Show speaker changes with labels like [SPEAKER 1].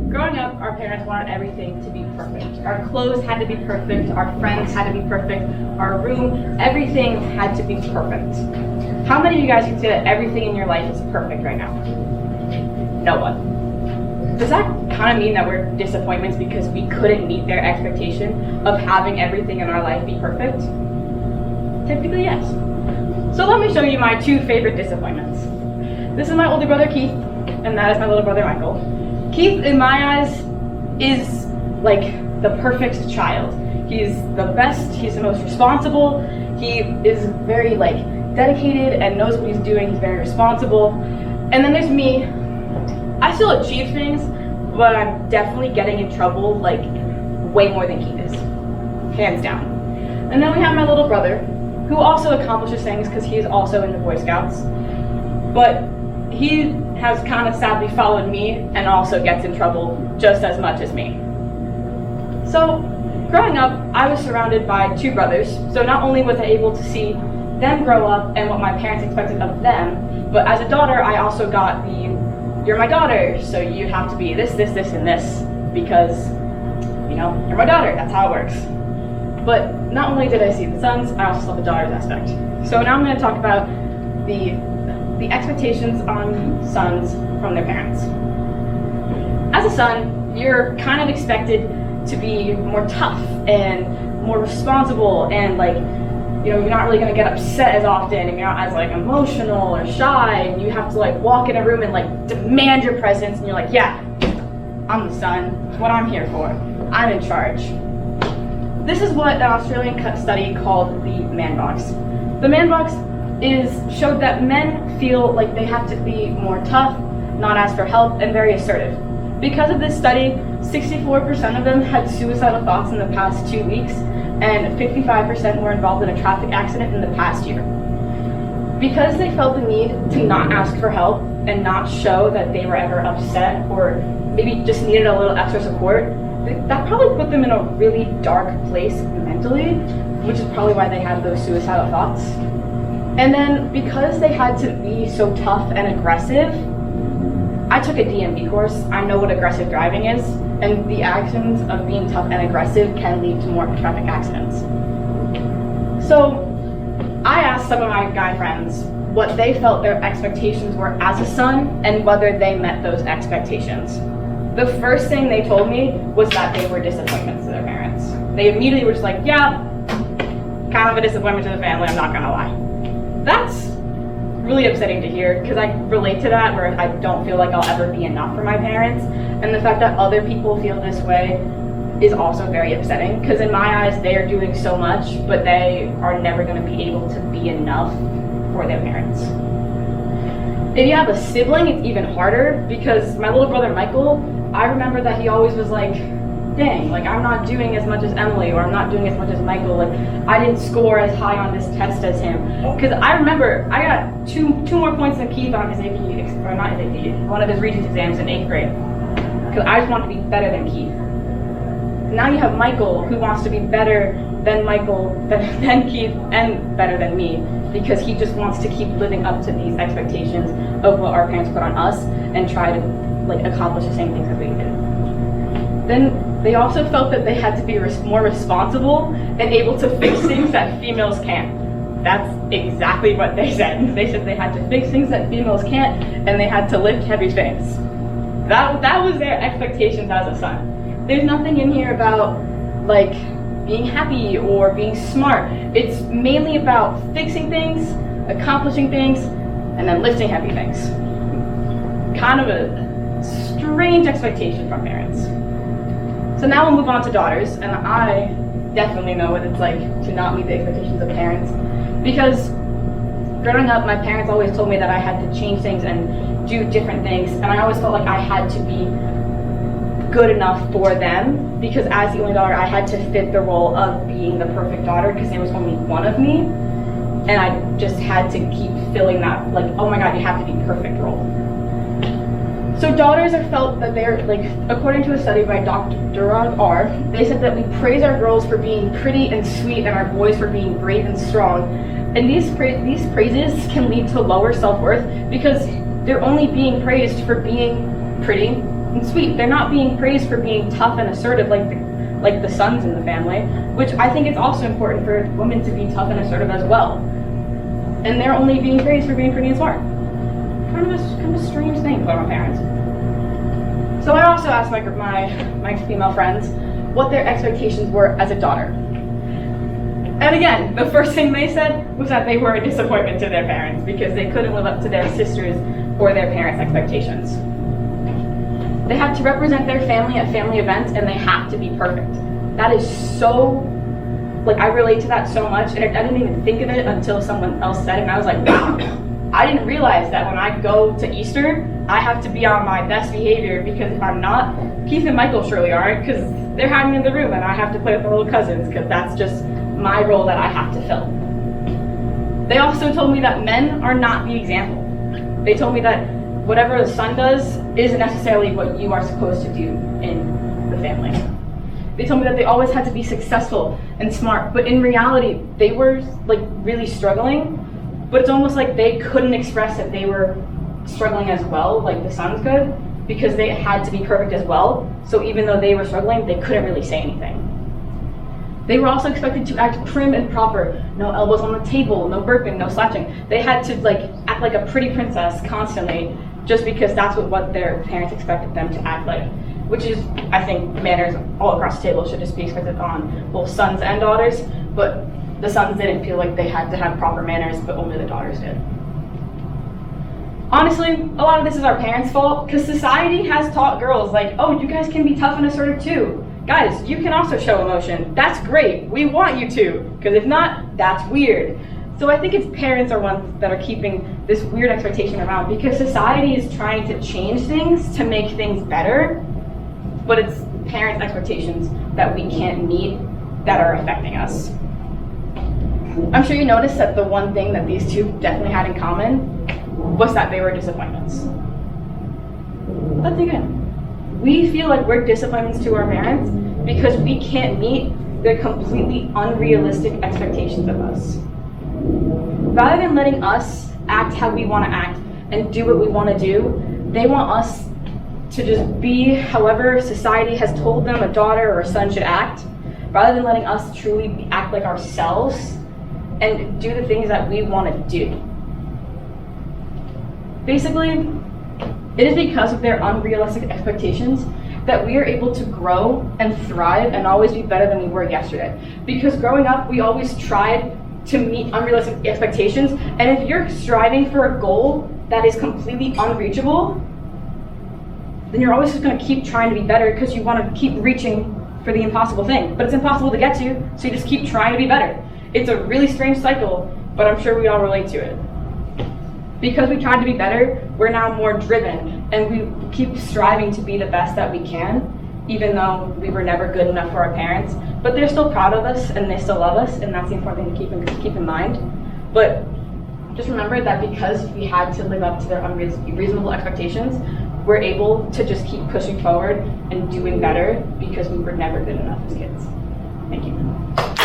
[SPEAKER 1] Growing up, our parents wanted everything to be perfect. Our clothes had to be perfect, our friends had to be perfect, our room, everything had to be perfect. How many of you guys can say that everything in your life is perfect right now? No one. Does that kind of mean that we're disappointments because we couldn't meet their expectation of having everything in our life be perfect? Typically, yes. So let me show you my two favorite disappointments. This is my older brother, Keith, and that is my little brother, Michael. Keith, in my eyes, is like the perfect child. He's the best, he's the most responsible, he is very dedicated and knows what he's doing, he's very responsible. And then there's me. I still achieve things, but I'm definitely getting in trouble way more than Keith is, hands down. And then we have my little brother, who also accomplishes things because he's also in the Boy Scouts, but he has kind of sadly followed me and also gets in trouble just as much as me. So growing up, I was surrounded by two brothers, so not only was I able to see them grow up and what my parents expected of them, but as a daughter, I also got you're my daughter, so you have to be this, this, this, and this, because, you're my daughter, that's how it works. But not only did I see the sons, I also saw the daughters aspect. So now I'm going to talk about the expectations on sons from their parents. As a son, you're kind of expected to be more tough and more responsible and you're not really going to get upset as often and you're not as emotional or shy, and you have to walk in a room and demand your presence, and you're yeah, I'm the son, it's what I'm here for, I'm in charge. This is what an Australian study called the man box. The man box showed that men feel like they have to be more tough, not ask for help, and very assertive. Because of this study, 64% of them had suicidal thoughts in the past 2 weeks, and 55% were involved in a traffic accident in the past year. Because they felt the need to not ask for help and not show that they were ever upset or maybe just needed a little extra support, that probably put them in a really dark place mentally, which is probably why they had those suicidal thoughts. And then because they had to be so tough and aggressive, I took a DMV course. I know what aggressive driving is, and the actions of being tough and aggressive can lead to more traffic accidents. So I asked some of my guy friends what they felt their expectations were as a son and whether they met those expectations. The first thing they told me was that they were disappointments to their parents. They immediately were just yeah, kind of a disappointment to the family, I'm not gonna lie. That's really upsetting to hear because I relate to that, where I don't feel like I'll ever be enough for my parents, and the fact that other people feel this way is also very upsetting because in my eyes they are doing so much, but they are never going to be able to be enough for their parents. If you have a sibling, it's even harder because my little brother Michael, I remember that he always was dang, I'm not doing as much as Emily, or I'm not doing as much as Michael, I didn't score as high on this test as him. Because I remember I got two more points than Keith on his AP, or not his AP, one of his Regents exams in 8th grade. Because I just wanted to be better than Keith. Now you have Michael, who wants to be better than Michael, than Keith, and better than me, because he just wants to keep living up to these expectations of what our parents put on us and try to accomplish the same things that we did. Then they also felt that they had to be more responsible and able to fix things that females can't. That's exactly what they said. They said they had to fix things that females can't, and they had to lift heavy things. That was their expectations as a son. There's nothing in here about being happy or being smart. It's mainly about fixing things, accomplishing things, and then lifting heavy things. Kind of a strange expectation from parents. So now we'll move on to daughters, and I definitely know what it's like to not meet the expectations of parents, because growing up, my parents always told me that I had to change things and do different things, and I always felt like I had to be good enough for them, because as the only daughter, I had to fit the role of being the perfect daughter, because there was only one of me. and I just had to keep filling that, like, oh my God, you have to be perfect role. So daughters are felt that they're, like, according to a study by Dr. Durand R., they said that we praise our girls for being pretty and sweet and our boys for being brave and strong. And these praises can lead to lower self-worth because they're only being praised for being pretty and sweet. They're not being praised for being tough and assertive like the sons in the family, which I think it's also important for women to be tough and assertive as well. And they're only being praised for being pretty and smart. Kind of a strange thing for my parents. So I also asked my female friends what their expectations were as a daughter. And again, the first thing they said was that they were a disappointment to their parents because they couldn't live up to their sisters' or their parents' expectations. They have to represent their family at family events and they have to be perfect. That is so, like, I relate to that so much, and I didn't even think of it until someone else said it, and I was like, wow, I didn't realize that when I go to Easter, I have to be on my best behavior, because if I'm not, Keith and Michael surely aren't, because they're hiding in the room and I have to play with the little cousins, because that's just my role that I have to fill. They also told me that men are not the example. They told me that whatever the son does isn't necessarily what you are supposed to do in the family. They told me that they always had to be successful and smart, but in reality, they were, like, really struggling, but it's almost like they couldn't express that they were struggling as well, like the sons could, because they had to be perfect as well. So even though they were struggling, they couldn't really say anything. They were also expected to act prim and proper, no elbows on the table, no burping, no slouching. They had to, like, act like a pretty princess constantly, just because that's what their parents expected them to act like, which is, I think, manners all across the table should just be expected on both sons and daughters, but the sons didn't feel like they had to have proper manners, but only the daughters did. Honestly, a lot of this is our parents' fault, because society has taught girls, like, oh, you guys can be tough and assertive too. Guys, you can also show emotion. That's great. We want you to, because if not, that's weird. So I think it's parents are ones that are keeping this weird expectation around, because society is trying to change things to make things better, but it's parents' expectations that we can't meet that are affecting us. I'm sure you noticed that the one thing that these two definitely had in common was that they were disappointments. Let's dig in. We feel like we're disappointments to our parents because we can't meet their completely unrealistic expectations of us. Rather than letting us act how we want to act and do what we want to do, they want us to just be however society has told them a daughter or a son should act, rather than letting us truly act like ourselves and do the things that we want to do. Basically, it is because of their unrealistic expectations that we are able to grow and thrive and always be better than we were yesterday. Because growing up, we always tried to meet unrealistic expectations, and if you're striving for a goal that is completely unreachable, then you're always just going to keep trying to be better because you want to keep reaching for the impossible thing. But it's impossible to get to, so you just keep trying to be better. It's a really strange cycle, but I'm sure we all relate to it. Because we tried to be better, we're now more driven, and we keep striving to be the best that we can, even though we were never good enough for our parents. But they're still proud of us, and they still love us, and that's the important thing to keep in mind. But just remember that because we had to live up to their unreasonable expectations, we're able to just keep pushing forward and doing better because we were never good enough as kids. Thank you.